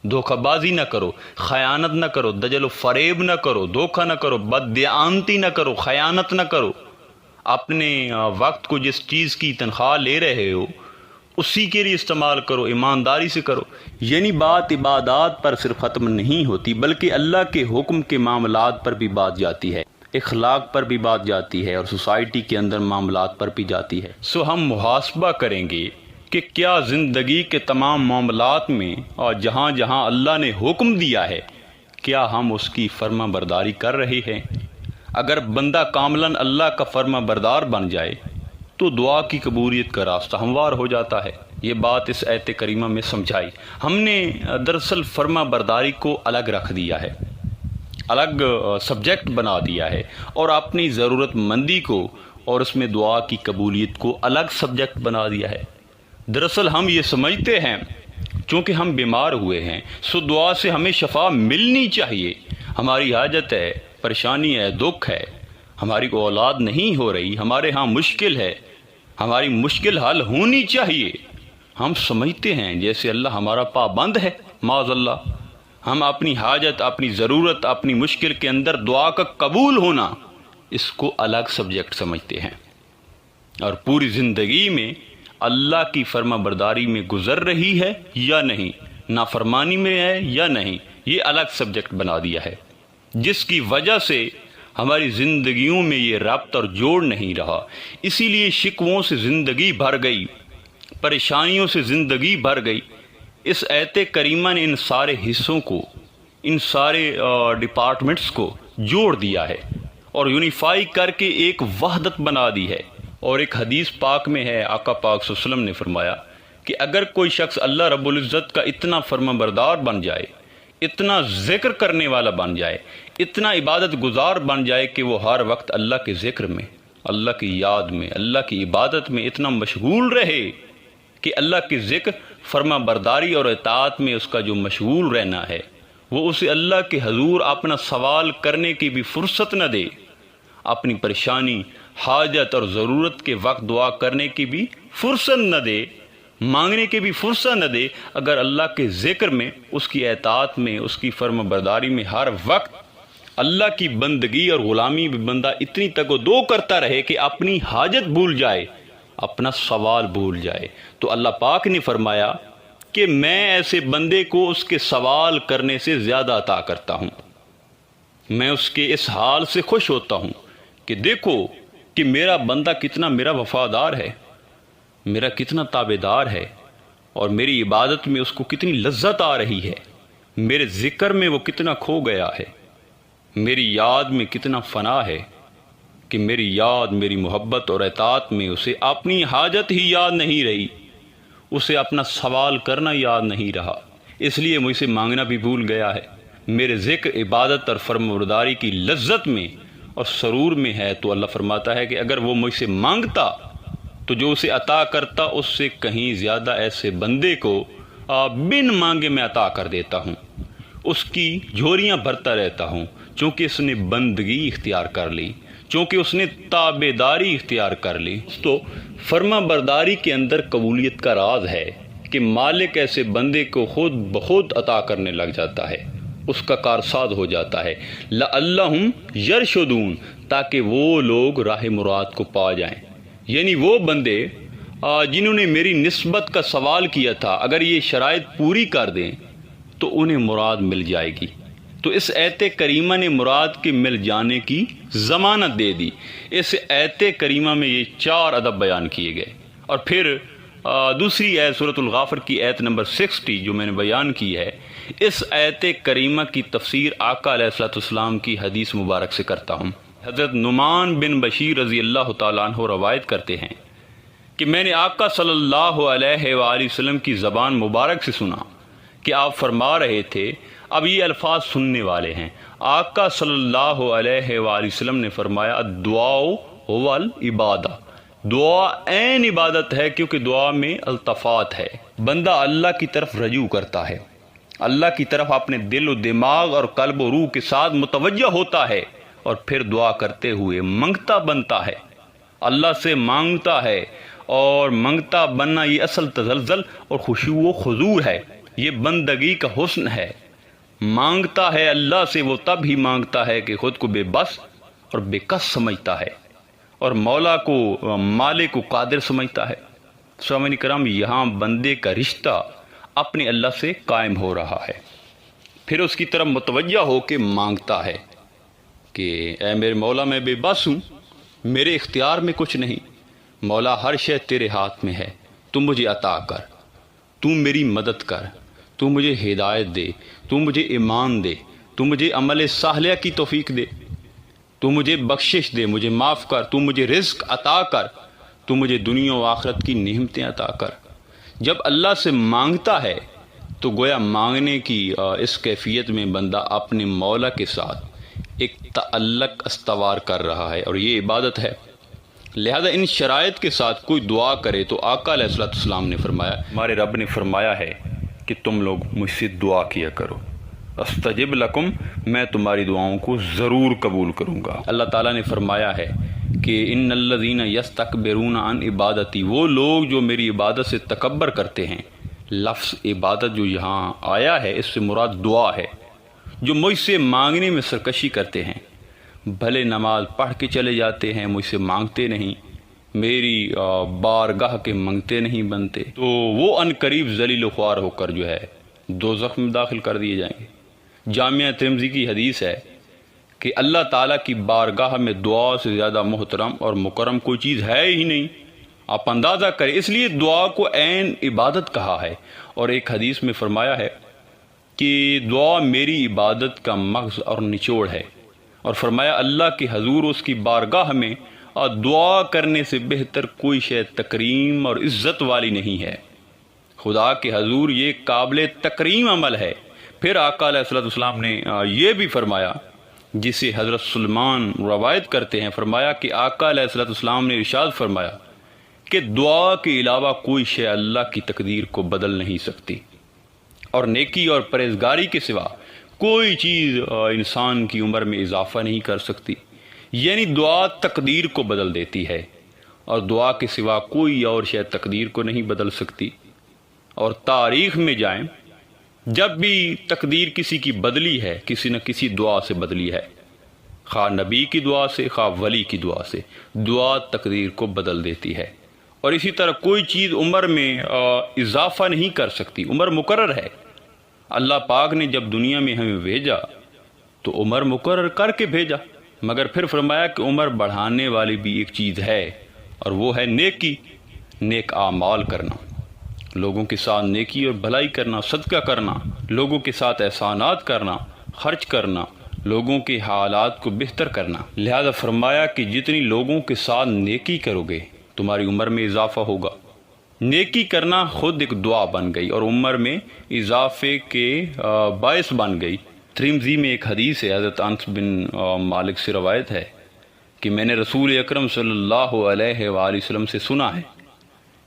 دھوکہ بازی نہ کرو، خیانت نہ کرو، دجل و فریب نہ کرو، دھوکہ نہ کرو، بددیانتی نہ کرو، خیانت نہ کرو۔ اپنے وقت کو جس چیز کی تنخواہ لے رہے ہو اسی کے لیے استعمال کرو، ایمانداری سے کرو۔ یعنی بات عبادات پر صرف ختم نہیں ہوتی، بلکہ اللہ کے حکم کے معاملات پر بھی بات جاتی ہے، اخلاق پر بھی بات جاتی ہے، اور سوسائٹی کے اندر معاملات پر بھی جاتی ہے۔ ہم محاسبہ کریں گے کہ کیا زندگی کے تمام معاملات میں اور جہاں جہاں اللہ نے حکم دیا ہے کیا ہم اس کی فرما برداری کر رہے ہیں؟ اگر بندہ کاملاً اللہ کا فرما بردار بن جائے تو دعا کی قبولیت کا راستہ ہموار ہو جاتا ہے۔ یہ بات اس آیت کریمہ میں سمجھائی۔ ہم نے دراصل فرما برداری کو الگ رکھ دیا ہے، الگ سبجیکٹ بنا دیا ہے، اور اپنی ضرورت مندی کو اور اس میں دعا کی قبولیت کو الگ سبجیکٹ بنا دیا ہے۔ دراصل ہم یہ سمجھتے ہیں چونکہ ہم بیمار ہوئے ہیں سو دعا سے ہمیں شفا ملنی چاہیے، ہماری حاجت ہے، پریشانی ہے، دکھ ہے، ہماری اولاد نہیں ہو رہی، ہمارے ہاں مشکل ہے، ہماری مشکل حل ہونی چاہیے۔ ہم سمجھتے ہیں جیسے اللہ ہمارا پابند ہے، معاذ اللہ۔ ہم اپنی حاجت، اپنی ضرورت، اپنی مشکل کے اندر دعا کا قبول ہونا اس کو الگ سبجیکٹ سمجھتے ہیں، اور پوری زندگی میں اللہ کی فرما برداری میں گزر رہی ہے یا نہیں، نافرمانی میں ہے یا نہیں، یہ الگ سبجیکٹ بنا دیا ہے، جس کی وجہ سے ہماری زندگیوں میں یہ ربط اور جوڑ نہیں رہا۔ اسی لیے شکووں سے زندگی بھر گئی، پریشانیوں سے زندگی بھر گئی۔ اس آیت کریمہ نے ان سارے حصوں کو، ان سارے ڈپارٹمنٹس کو جوڑ دیا ہے اور یونیفائی کر کے ایک وحدت بنا دی ہے۔ اور ایک حدیث پاک میں ہے، آقا پاک صلی اللہ علیہ وسلم نے فرمایا کہ اگر کوئی شخص اللہ رب العزت کا اتنا فرما بردار بن جائے، اتنا ذکر کرنے والا بن جائے، اتنا عبادت گزار بن جائے کہ وہ ہر وقت اللہ کے ذکر میں، اللہ کی یاد میں، اللہ کی عبادت میں اتنا مشغول رہے کہ اللہ کی ذکر، فرما برداری اور اطاعت میں اس کا جو مشغول رہنا ہے وہ اسے اللہ کے حضور اپنا سوال کرنے کی بھی فرصت نہ دے، اپنی پریشانی، حاجت اور ضرورت کے وقت دعا کرنے کی بھی فرصت نہ دے، مانگنے کی بھی فرصت نہ دے۔ اگر اللہ کے ذکر میں، اس کی اطاعت میں، اس کی فرما برداری میں ہر وقت اللہ کی بندگی اور غلامی میں بندہ اتنی تگ و دو کرتا رہے کہ اپنی حاجت بھول جائے، اپنا سوال بھول جائے، تو اللہ پاک نے فرمایا کہ میں ایسے بندے کو اس کے سوال کرنے سے زیادہ عطا کرتا ہوں۔ میں اس کے اس حال سے خوش ہوتا ہوں کہ دیکھو کہ میرا بندہ کتنا میرا وفادار ہے، میرا کتنا تابعدار ہے، اور میری عبادت میں اس کو کتنی لذت آ رہی ہے، میرے ذکر میں وہ کتنا کھو گیا ہے، میری یاد میں کتنا فنا ہے کہ میری یاد، میری محبت اور اطاعت میں اسے اپنی حاجت ہی یاد نہیں رہی، اسے اپنا سوال کرنا یاد نہیں رہا، اس لیے مجھ سے مانگنا بھی بھول گیا ہے۔ میرے ذکر، عبادت اور فرمانبرداری کی لذت میں اور سرور میں ہے، تو اللہ فرماتا ہے کہ اگر وہ مجھ سے مانگتا تو جو اسے عطا کرتا اس سے کہیں زیادہ ایسے بندے کو بن مانگے میں عطا کر دیتا ہوں، اس کی جھولیاں بھرتا رہتا ہوں، چونکہ اس نے بندگی اختیار کر لی، چونکہ اس نے تابعداری اختیار کر لی۔ تو فرما برداری کے اندر قبولیت کا راز ہے کہ مالک ایسے بندے کو خود بخود عطا کرنے لگ جاتا ہے، اس کا کارساز ہو جاتا ہے، لعلہم یرشدون، تاکہ وہ لوگ راہ مراد کو پا جائیں۔ یعنی وہ بندے جنہوں نے میری نسبت کا سوال کیا تھا، اگر یہ شرائط پوری کر دیں تو انہیں مراد مل جائے گی۔ تو اس آیت کریمہ نے مراد کے مل جانے کی ضمانت دے دی۔ اس آیت کریمہ میں یہ 4 ادب بیان کیے گئے، اور پھر دوسری آیت سورۃ الغافر کی آیت نمبر 60 جو میں نے بیان کی ہے، اس آیت کریمہ کی تفسیر آقا علیہ الصلوۃ والسلام کی حدیث مبارک سے کرتا ہوں۔ حضرت نعمان بن بشیر رضی اللہ تعالیٰ عنہ روایت کرتے ہیں کہ میں نے آقا صلی اللہ علیہ وآلہ وسلم کی زبان مبارک سے سنا کہ آپ فرما رہے تھے، اب یہ الفاظ سننے والے ہیں۔ آقا صلی اللہ علیہ وآلہ وسلم نے فرمایا، الدعاء هو العبادہ، دعا عین عبادت ہے، کیونکہ دعا میں التفات ہے۔ بندہ اللہ کی طرف رجوع کرتا ہے، اللہ کی طرف اپنے دل و دماغ اور قلب و روح کے ساتھ متوجہ ہوتا ہے، اور پھر دعا کرتے ہوئے منگتا بنتا ہے، اللہ سے مانگتا ہے، اور منگتا بننا یہ اصل تزلزل اور خشوع و خضوع ہے، یہ بندگی کا حسن ہے۔ مانگتا ہے اللہ سے وہ تب ہی مانگتا ہے کہ خود کو بے بس اور بے کس سمجھتا ہے، اور مولا کو مالک و قادر سمجھتا ہے۔ سامعین کرام، یہاں بندے کا رشتہ اپنے اللہ سے قائم ہو رہا ہے، پھر اس کی طرف متوجہ ہو کے مانگتا ہے کہ اے میرے مولا، میں بے بس ہوں، میرے اختیار میں کچھ نہیں، مولا ہر شے تیرے ہاتھ میں ہے، تو مجھے عطا کر، تو میری مدد کر، تو مجھے ہدایت دے، تو مجھے ایمان دے، تو مجھے عمل صالحہ کی توفیق دے، تو مجھے بخشش دے، مجھے معاف کر، تو مجھے رزق عطا کر، تو مجھے دنیا و آخرت کی نعمتیں عطا کر۔ جب اللہ سے مانگتا ہے تو گویا مانگنے کی اس کیفیت میں بندہ اپنے مولا کے ساتھ ایک تعلق استوار کر رہا ہے، اور یہ عبادت ہے۔ لہذا ان شرائط کے ساتھ کوئی دعا کرے تو آقا علیہ الصلوۃ والسلام نے فرمایا، ہمارے رب نے فرمایا ہے کہ تم لوگ مجھ سے دعا کیا کرو، استجب لکم، میں تمہاری دعاؤں کو ضرور قبول کروں گا۔ اللہ تعالیٰ نے فرمایا ہے کہ ان الذین یستکبرون عن عبادتی، وہ لوگ جو میری عبادت سے تکبر کرتے ہیں۔ لفظ عبادت جو یہاں آیا ہے اس سے مراد دعا ہے، جو مجھ سے مانگنے میں سرکشی کرتے ہیں، بھلے نماز پڑھ کے چلے جاتے ہیں، مجھ سے مانگتے نہیں، میری بارگاہ کے منگتے نہیں بنتے، تو وہ ان قریب ذلیل و خوار ہو کر جو ہے دوزخ میں داخل کر دیے جائیں گے۔ جامعہ ترمذی کی حدیث ہے کہ اللہ تعالیٰ کی بارگاہ میں دعا سے زیادہ محترم اور مکرم کوئی چیز ہے ہی نہیں، آپ اندازہ کریں۔ اس لیے دعا کو عین عبادت کہا ہے، اور ایک حدیث میں فرمایا ہے کہ دعا میری عبادت کا مغز اور نچوڑ ہے، اور فرمایا اللہ کے حضور اس کی بارگاہ میں دعا کرنے سے بہتر کوئی شے تکریم اور عزت والی نہیں ہے۔ خدا کے حضور یہ قابل تکریم عمل ہے۔ پھر آقا علیہ الصلوۃ والسلام نے یہ بھی فرمایا، جسے حضرت سلمان روایت کرتے ہیں، فرمایا کہ آقا علیہ الصلوۃ والسلام نے ارشاد فرمایا کہ دعا کے علاوہ کوئی شے اللہ کی تقدیر کو بدل نہیں سکتی، اور نیکی اور پرہیزگاری کے سوا کوئی چیز انسان کی عمر میں اضافہ نہیں کر سکتی۔ یعنی دعا تقدیر کو بدل دیتی ہے، اور دعا کے سوا کوئی اور شے تقدیر کو نہیں بدل سکتی۔ اور تاریخ میں جائیں، جب بھی تقدیر کسی کی بدلی ہے، کسی نہ کسی دعا سے بدلی ہے، خواہ نبی کی دعا سے، خواہ ولی کی دعا سے، دعا تقدیر کو بدل دیتی ہے۔ اور اسی طرح کوئی چیز عمر میں اضافہ نہیں کر سکتی، عمر مقرر ہے۔ اللہ پاک نے جب دنیا میں ہمیں بھیجا تو عمر مقرر کر کے بھیجا، مگر پھر فرمایا کہ عمر بڑھانے والی بھی ایک چیز ہے، اور وہ ہے نیکی، نیک اعمال کرنا، لوگوں کے ساتھ نیکی اور بھلائی کرنا، صدقہ کرنا، لوگوں کے ساتھ احسانات کرنا، خرچ کرنا، لوگوں کے حالات کو بہتر کرنا۔ لہذا فرمایا کہ جتنی لوگوں کے ساتھ نیکی کرو گے تمہاری عمر میں اضافہ ہوگا۔ نیکی کرنا خود ایک دعا بن گئی اور عمر میں اضافے کے باعث بن گئی۔ ترمذی میں ایک حدیث ہے، حضرت انس بن مالک سے روایت ہے کہ میں نے رسول اکرم صلی اللہ علیہ وآلہ وسلم سے سنا ہے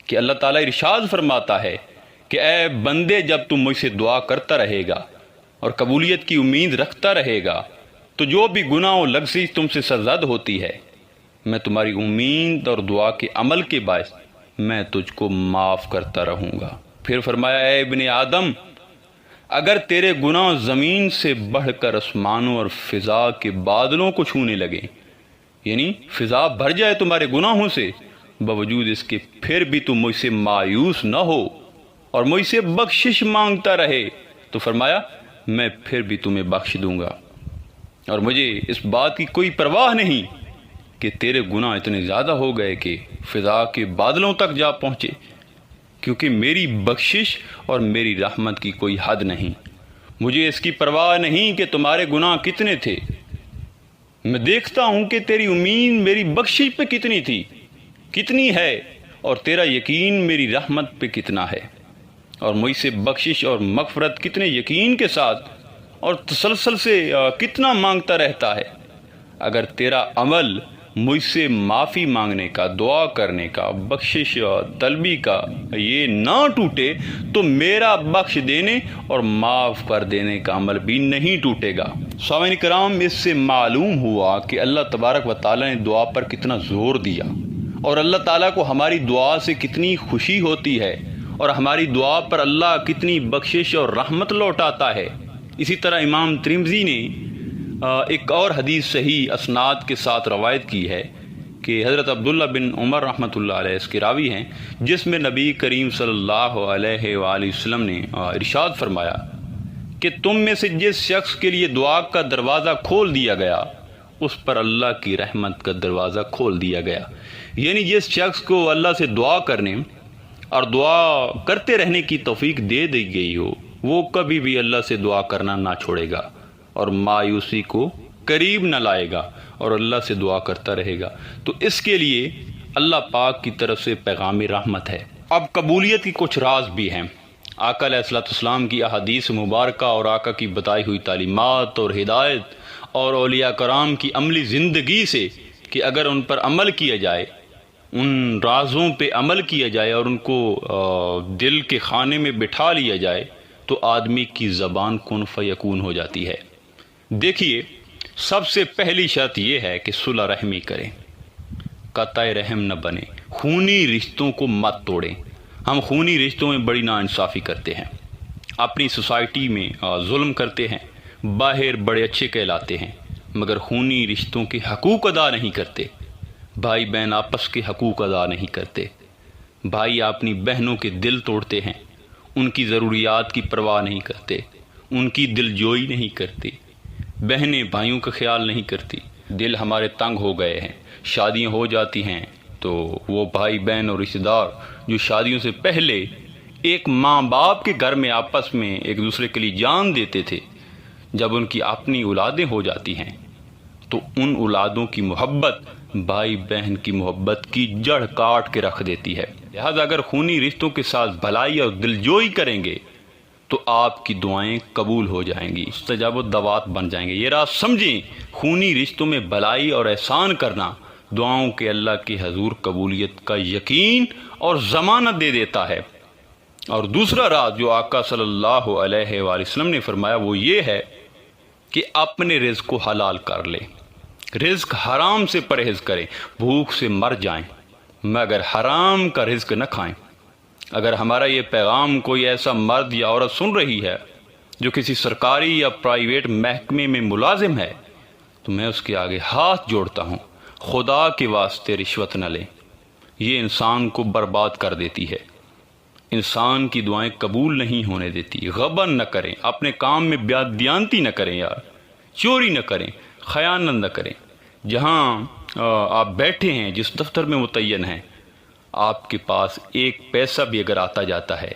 کہ اللہ تعالیٰ ارشاد فرماتا ہے کہ اے بندے، جب تم مجھ سے دعا کرتا رہے گا اور قبولیت کی امید رکھتا رہے گا تو جو بھی گناہ و لغزش تم سے سرزد ہوتی ہے، میں تمہاری امید اور دعا کے عمل کے باعث میں تجھ کو معاف کرتا رہوں گا۔ پھر فرمایا، اے ابن آدم، اگر تیرے گناہ زمین سے بڑھ کر آسمانوں اور فضا کے بادلوں کو چھونے لگے، یعنی فضا بھر جائے تمہارے گناہوں سے، باوجود اس کے پھر بھی تم مجھ سے مایوس نہ ہو اور مجھ سے بخشش مانگتا رہے، تو فرمایا میں پھر بھی تمہیں بخش دوں گا، اور مجھے اس بات کی کوئی پرواہ نہیں کہ تیرے گناہ اتنے زیادہ ہو گئے کہ فضا کے بادلوں تک جا پہنچے، کیونکہ میری بخشش اور میری رحمت کی کوئی حد نہیں۔ مجھے اس کی پرواہ نہیں کہ تمہارے گناہ کتنے تھے، میں دیکھتا ہوں کہ تیری امید میری بخشش پہ کتنی تھی، کتنی ہے، اور تیرا یقین میری رحمت پہ کتنا ہے، اور مجھ سے بخشش اور مغفرت کتنے یقین کے ساتھ اور تسلسل سے کتنا مانگتا رہتا ہے۔ اگر تیرا عمل مجھ سے معافی مانگنے کا، دعا کرنے کا، بخشش طلبی کا یہ نہ ٹوٹے تو میرا بخش دینے اور معاف کر دینے کا عمل بھی نہیں ٹوٹے گا۔ سامعین کرام، اس سے معلوم ہوا کہ اللہ تبارک و تعالیٰ نے دعا پر کتنا زور دیا، اور اللہ تعالیٰ کو ہماری دعا سے کتنی خوشی ہوتی ہے، اور ہماری دعا پر اللہ کتنی بخشش اور رحمت لوٹاتا ہے۔ اسی طرح امام ترمذی نے ایک اور حدیث صحیح اسناد کے ساتھ روایت کی ہے کہ حضرت عبداللہ بن عمر رحمۃ اللہ علیہ اس کے راوی ہیں، جس میں نبی کریم صلی اللہ علیہ وآلہ وسلم نے ارشاد فرمایا کہ تم میں سے جس شخص کے لیے دعا کا دروازہ کھول دیا گیا اس پر اللہ کی رحمت کا دروازہ کھول دیا گیا، یعنی جس شخص کو اللہ سے دعا کرنے اور دعا کرتے رہنے کی توفیق دے دی گئی ہو، وہ کبھی بھی اللہ سے دعا کرنا نہ چھوڑے گا اور مایوسی کو قریب نہ لائے گا اور اللہ سے دعا کرتا رہے گا۔ تو اس کے لیے اللہ پاک کی طرف سے پیغام رحمت ہے۔ اب قبولیت کی کچھ راز بھی ہیں۔ آقا علیہ الصلوۃ والسلام کی احادیث مبارکہ اور آقا کی بتائی ہوئی تعلیمات اور ہدایت اور اولیاء کرام کی عملی زندگی سے کہ اگر ان پر عمل کیا جائے، ان رازوں پہ عمل کیا جائے اور ان کو دل کے خانے میں بٹھا لیا جائے تو آدمی کی زبان کن فیکون ہو جاتی ہے۔ دیکھیے، سب سے پہلی شرط یہ ہے کہ صلح رحمی کریں، قطع رحم نہ بنے، خونی رشتوں کو مت توڑیں۔ ہم خونی رشتوں میں بڑی ناانصافی کرتے ہیں، اپنی سوسائٹی میں ظلم کرتے ہیں، باہر بڑے اچھے کہلاتے ہیں مگر خونی رشتوں کے حقوق ادا نہیں کرتے، بھائی بہن آپس کے حقوق ادا نہیں کرتے، بھائی اپنی بہنوں کے دل توڑتے ہیں، ان کی ضروریات کی پرواہ نہیں کرتے، ان کی دل جوئی نہیں کرتے، بہنیں بھائیوں کا خیال نہیں کرتی۔ دل ہمارے تنگ ہو گئے ہیں، شادیاں ہو جاتی ہیں تو وہ بھائی بہن اور رشتہ دار جو شادیوں سے پہلے ایک ماں باپ کے گھر میں آپس میں ایک دوسرے کے لیے جان دیتے تھے، جب ان کی اپنی اولادیں ہو جاتی ہیں تو ان اولادوں کی محبت بھائی بہن کی محبت کی جڑ کاٹ کے رکھ دیتی ہے۔ لہذا اگر خونی رشتوں کے ساتھ بھلائی اور دلجوئی کریں گے تو آپ کی دعائیں قبول ہو جائیں گی، مستجاب الدعوات بن جائیں گے۔ یہ راز سمجھیں، خونی رشتوں میں بھلائی اور احسان کرنا دعاؤں کے اللہ کے حضور قبولیت کا یقین اور ضمانت دے دیتا ہے۔ اور دوسرا راز جو آقا صلی اللہ علیہ وآلہ وسلم نے فرمایا وہ یہ ہے کہ اپنے رزق کو حلال کر لیں، رزق حرام سے پرہیز کریں، بھوک سے مر جائیں مگر حرام کا رزق نہ کھائیں۔ اگر ہمارا یہ پیغام کوئی ایسا مرد یا عورت سن رہی ہے جو کسی سرکاری یا پرائیویٹ محکمے میں ملازم ہے تو میں اس کے آگے ہاتھ جوڑتا ہوں، خدا کے واسطے رشوت نہ لیں، یہ انسان کو برباد کر دیتی ہے، انسان کی دعائیں قبول نہیں ہونے دیتی۔ غبن نہ کریں، اپنے کام میں دیانتی نہ کریں، یار چوری نہ کریں، خیانت نہ کریں۔ جہاں آپ بیٹھے ہیں، جس دفتر میں متعین ہیں، آپ کے پاس ایک پیسہ بھی اگر آتا جاتا ہے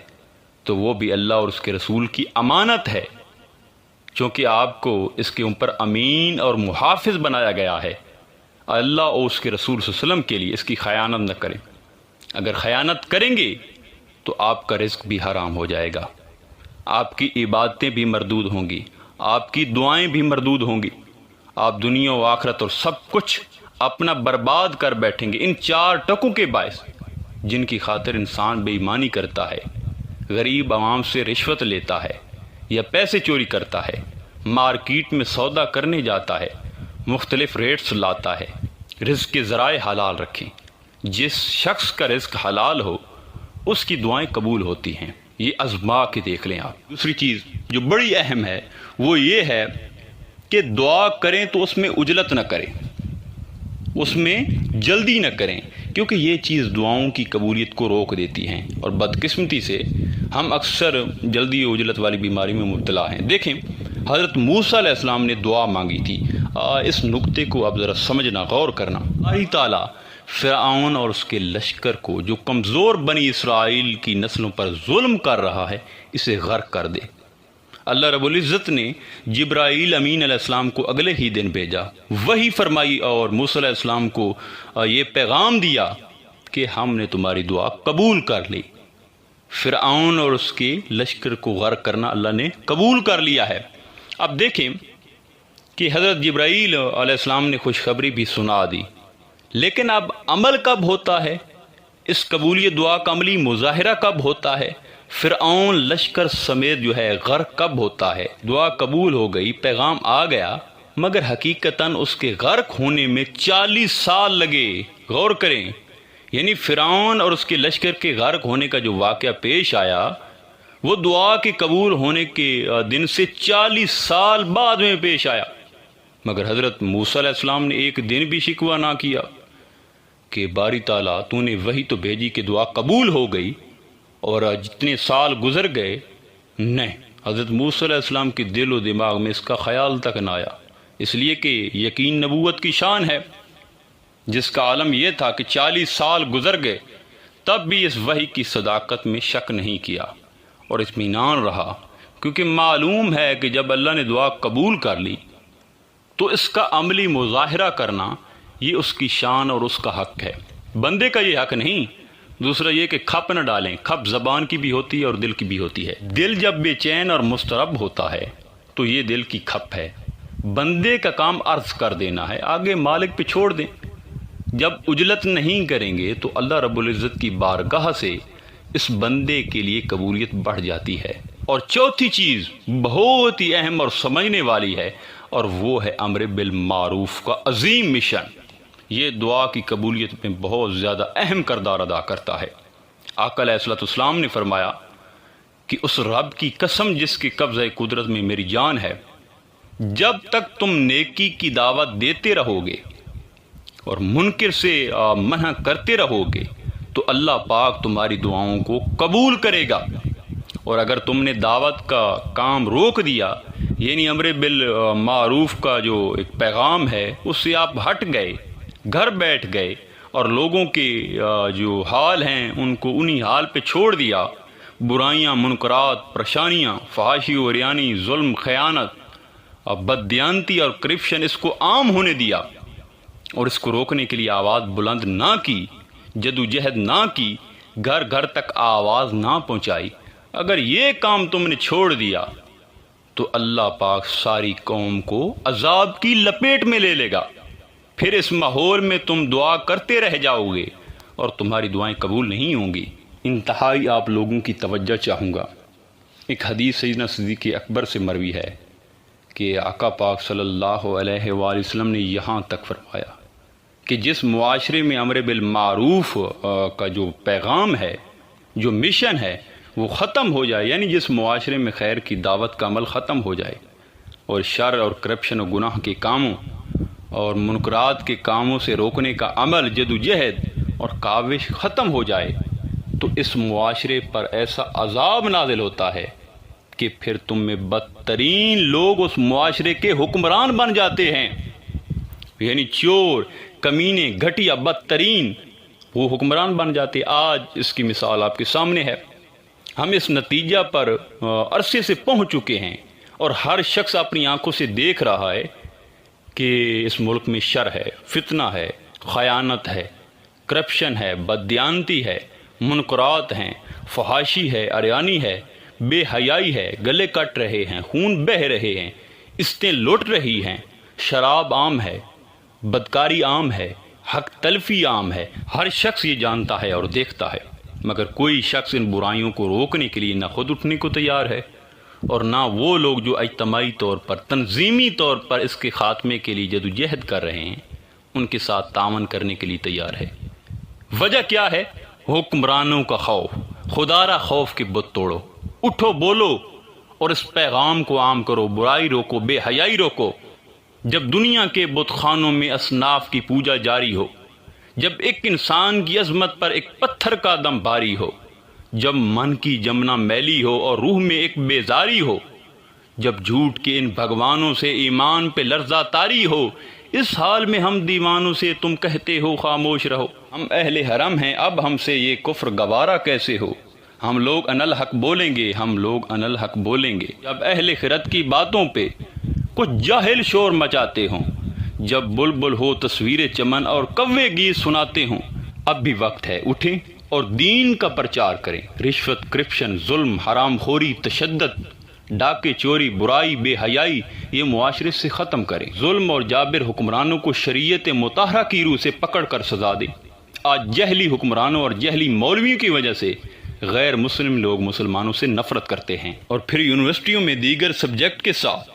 تو وہ بھی اللہ اور اس کے رسول کی امانت ہے، چونکہ آپ کو اس کے اوپر امین اور محافظ بنایا گیا ہے۔ اللہ اور اس کے رسول صلی اللہ علیہ وسلم کے لیے اس کی خیانت نہ کریں۔ اگر خیانت کریں گے تو آپ کا رزق بھی حرام ہو جائے گا، آپ کی عبادتیں بھی مردود ہوں گی، آپ کی دعائیں بھی مردود ہوں گی، آپ دنیا و آخرت اور سب کچھ اپنا برباد کر بیٹھیں گے ان چار ٹکوں کے باعث جن کی خاطر انسان بے ایمانی کرتا ہے، غریب عوام سے رشوت لیتا ہے یا پیسے چوری کرتا ہے، مارکیٹ میں سودا کرنے جاتا ہے، مختلف ریٹس لاتا ہے۔ رزق کے ذرائع حلال رکھیں، جس شخص کا رزق حلال ہو اس کی دعائیں قبول ہوتی ہیں، یہ آزما کے دیکھ لیں آپ۔ دوسری چیز جو بڑی اہم ہے وہ یہ ہے کہ دعا کریں تو اس میں عجلت نہ کریں، اس میں جلدی نہ کریں، کیونکہ یہ چیز دعاؤں کی قبولیت کو روک دیتی ہیں، اور بدقسمتی سے ہم اکثر جلدی و عجلت والی بیماری میں مبتلا ہیں۔ دیکھیں، حضرت موسیٰ علیہ السلام نے دعا مانگی تھی، اس نقطے کو اب ذرا سمجھنا، غور کرنا۔ اللہ تعالیٰ فرعون اور اس کے لشکر کو جو کمزور بنی اسرائیل کی نسلوں پر ظلم کر رہا ہے اسے غرق کر دے۔ اللہ رب العزت نے جبرائیل امین علیہ السلام کو اگلے ہی دن بھیجا، وہی فرمائی اور موسیٰ علیہ السلام کو یہ پیغام دیا کہ ہم نے تمہاری دعا قبول کر لی۔ فرعون اور اس کے لشکر کو غرق کرنا اللہ نے قبول کر لیا ہے۔ اب دیکھیں کہ حضرت جبرائیل علیہ السلام نے خوشخبری بھی سنا دی، لیکن اب عمل کب ہوتا ہے؟ اس قبولیت دعا کا عملی مظاہرہ کب ہوتا ہے؟ فرعون لشکر سمیت جو ہے غرق کب ہوتا ہے؟ دعا قبول ہو گئی، پیغام آ گیا، مگر حقیقتاً اس کے غرق ہونے میں 40 سال لگے۔ غور کریں، یعنی فرعون اور اس کے لشکر کے غرق ہونے کا جو واقعہ پیش آیا وہ دعا کے قبول ہونے کے دن سے 40 سال بعد میں پیش آیا، مگر حضرت موسیٰ علیہ السلام نے ایک دن بھی شکوہ نہ کیا کہ باری تعالیٰ تو نے وہی تو بھیجی کہ دعا قبول ہو گئی، اور جتنے سال گزر گئے نہیں، حضرت موسیٰ علیہ السلام کے دل و دماغ میں اس کا خیال تک نہ آیا، اس لیے کہ یقین نبوت کی شان ہے، جس کا عالم یہ تھا کہ 40 سال گزر گئے تب بھی اس وحی کی صداقت میں شک نہیں کیا اور اطمینان رہا، کیونکہ معلوم ہے کہ جب اللہ نے دعا قبول کر لی تو اس کا عملی مظاہرہ کرنا یہ اس کی شان اور اس کا حق ہے، بندے کا یہ حق نہیں۔ دوسرا یہ کہ کھپ نہ ڈالیں، کھپ زبان کی بھی ہوتی ہے اور دل کی بھی ہوتی ہے۔ دل جب بے چین اور مضطرب ہوتا ہے تو یہ دل کی کھپ ہے، بندے کا کام عرض کر دینا ہے، آگے مالک پہ چھوڑ دیں۔ جب عجلت نہیں کریں گے تو اللہ رب العزت کی بارگاہ سے اس بندے کے لیے قبولیت بڑھ جاتی ہے۔ اور چوتھی چیز بہت ہی اہم اور سمجھنے والی ہے، اور وہ ہے امر بالمعروف کا عظیم مشن۔ یہ دعا کی قبولیت میں بہت زیادہ اہم کردار ادا کرتا ہے۔ آقا علیہ الصلوۃ والسلام نے فرمایا کہ اس رب کی قسم جس کے قبضہ قدرت میں میری جان ہے، جب تک تم نیکی کی دعوت دیتے رہو گے اور منکر سے منع کرتے رہو گے تو اللہ پاک تمہاری دعاؤں کو قبول کرے گا، اور اگر تم نے دعوت کا کام روک دیا، یعنی امر بالمعروف کا جو ایک پیغام ہے اس سے آپ ہٹ گئے، گھر بیٹھ گئے اور لوگوں کے جو حال ہیں ان کو انہی حال پہ چھوڑ دیا، برائیاں، منکرات، پریشانیاں، فحاشی و عریانی، ظلم، خیانت، بددیانتی اور کرپشن اس کو عام ہونے دیا، اور اس کو روکنے کے لیے آواز بلند نہ کی، جدوجہد نہ کی، گھر گھر تک آواز نہ پہنچائی، اگر یہ کام تم نے چھوڑ دیا تو اللہ پاک ساری قوم کو عذاب کی لپیٹ میں لے لے گا۔ پھر اس ماحول میں تم دعا کرتے رہ جاؤ گے اور تمہاری دعائیں قبول نہیں ہوں گی۔ انتہائی آپ لوگوں کی توجہ چاہوں گا، ایک حدیث سیدنا صدیق اکبر سے مروی ہے کہ آقا پاک صلی اللہ علیہ وآلہ وسلم نے یہاں تک فرمایا کہ جس معاشرے میں امر بالمعروف کا جو پیغام ہے، جو مشن ہے وہ ختم ہو جائے، یعنی جس معاشرے میں خیر کی دعوت کا عمل ختم ہو جائے اور شر اور کرپشن و گناہ کے کاموں اور منکرات کے کاموں سے روکنے کا عمل، جدوجہد اور کاوش ختم ہو جائے، تو اس معاشرے پر ایسا عذاب نازل ہوتا ہے کہ پھر تم میں بدترین لوگ اس معاشرے کے حکمران بن جاتے ہیں، یعنی چور، کمینے، گھٹیا، بدترین وہ حکمران بن جاتے۔ آج اس کی مثال آپ کے سامنے ہے، ہم اس نتیجہ پر عرصے سے پہنچ چکے ہیں اور ہر شخص اپنی آنکھوں سے دیکھ رہا ہے کہ اس ملک میں شر ہے، فتنہ ہے، خیانت ہے، کرپشن ہے، بددیانتی ہے، منکرات ہیں، فحاشی ہے، عریانی ہے، بے حیائی ہے، گلے کٹ رہے ہیں، خون بہہ رہے ہیں، استیں لٹ رہی ہیں، شراب عام ہے، بدکاری عام ہے، حق تلفی عام ہے، ہر شخص یہ جانتا ہے اور دیکھتا ہے، مگر کوئی شخص ان برائیوں کو روکنے کے لیے نہ خود اٹھنے کو تیار ہے اور نہ وہ لوگ جو اجتماعی طور پر، تنظیمی طور پر اس کے خاتمے کے لیے جدوجہد کر رہے ہیں ان کے ساتھ تعاون کرنے کے لیے تیار ہے۔ وجہ کیا ہے؟ حکمرانوں کا خوف۔ خدا را خوف کے بت توڑو، اٹھو، بولو اور اس پیغام کو عام کرو، برائی روکو، بے حیائی روکو۔ جب دنیا کے بت خانوں میں اصناف کی پوجا جاری ہو، جب ایک انسان کی عظمت پر ایک پتھر کا دم بھاری ہو، جب من کی جمنا میلی ہو اور روح میں ایک بیزاری ہو، جب جھوٹ کے ان بھگوانوں سے ایمان پہ لرزہ طاری ہو، اس حال میں ہم دیوانوں سے تم کہتے ہو خاموش رہو۔ ہم اہل حرم ہیں، اب ہم سے یہ کفر گوارا کیسے ہو؟ ہم لوگ ان الحق بولیں گے، ہم لوگ ان الحق بولیں گے۔ جب اہل خرد کی باتوں پہ کچھ جاہل شور مچاتے ہوں، جب بلبل ہو تصویر چمن اور کوے گیت سناتے ہوں، اب بھی وقت ہے، اٹھیں اور دین کا پرچار کریں۔ رشوت، کرپشن، ظلم، حرام خوری، تشدد، ڈاکے، چوری، برائی، بے حیائی، یہ معاشرے سے ختم کریں۔ ظلم اور جابر حکمرانوں کو شریعت مطہرہ کی روح سے پکڑ کر سزا دیں۔ آج جہلی حکمرانوں اور جہلی مولویوں کی وجہ سے غیر مسلم لوگ مسلمانوں سے نفرت کرتے ہیں، اور پھر یونیورسٹیوں میں دیگر سبجیکٹ کے ساتھ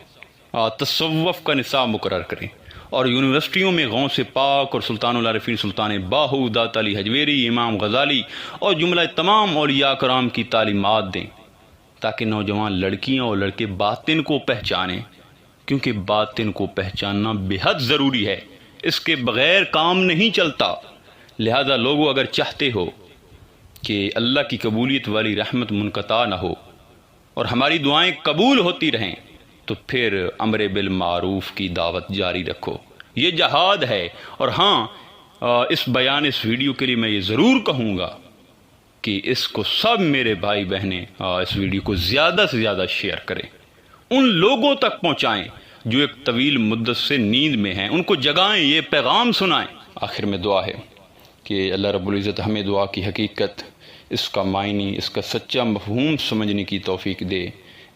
تصوف کا نصاب مقرر کریں، اور یونیورسٹیوں میں غوث پاک اور سلطان العارفین سلطان باہو، داتا علی حجویری، امام غزالی اور جملہ تمام اولیاء کرام کی تعلیمات دیں، تاکہ نوجوان لڑکیاں اور لڑکے باطن کو پہچانیں، کیونکہ باطن کو پہچاننا بے حد ضروری ہے، اس کے بغیر کام نہیں چلتا۔ لہذا لوگوں، اگر چاہتے ہو کہ اللہ کی قبولیت والی رحمت منقطع نہ ہو اور ہماری دعائیں قبول ہوتی رہیں، تو پھر امر بالمعروف کی دعوت جاری رکھو، یہ جہاد ہے۔ اور ہاں، اس ویڈیو کے لیے میں یہ ضرور کہوں گا کہ اس کو سب میرے بھائی بہنیں اس ویڈیو کو زیادہ سے زیادہ شیئر کریں، ان لوگوں تک پہنچائیں جو ایک طویل مدت سے نیند میں ہیں، ان کو جگائیں، یہ پیغام سنائیں۔ آخر میں دعا ہے کہ اللہ رب العزت ہمیں دعا کی حقیقت، اس کا معنی، اس کا سچا مفہوم سمجھنے کی توفیق دے،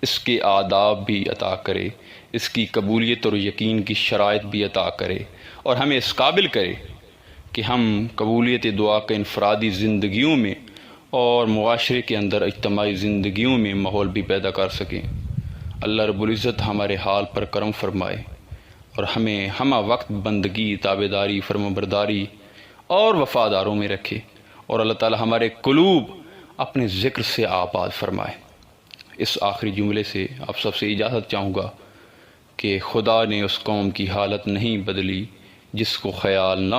اس کے آداب بھی عطا کرے، اس کی قبولیت اور یقین کی شرائط بھی عطا کرے، اور ہمیں اس قابل کرے کہ ہم قبولیت دعا کے انفرادی زندگیوں میں اور معاشرے کے اندر اجتماعی زندگیوں میں ماحول بھی پیدا کر سکیں۔ اللہ رب العزت ہمارے حال پر کرم فرمائے اور ہمیں ہمہ وقت بندگی، تابعداری، فرمانبرداری اور وفاداروں میں رکھے، اور اللہ تعالی ہمارے قلوب اپنے ذکر سے آباد فرمائے۔ اس آخری جملے سے آپ سب سے اجازت چاہوں گا کہ خدا نے اس قوم کی حالت نہیں بدلی جس کو خیال نہ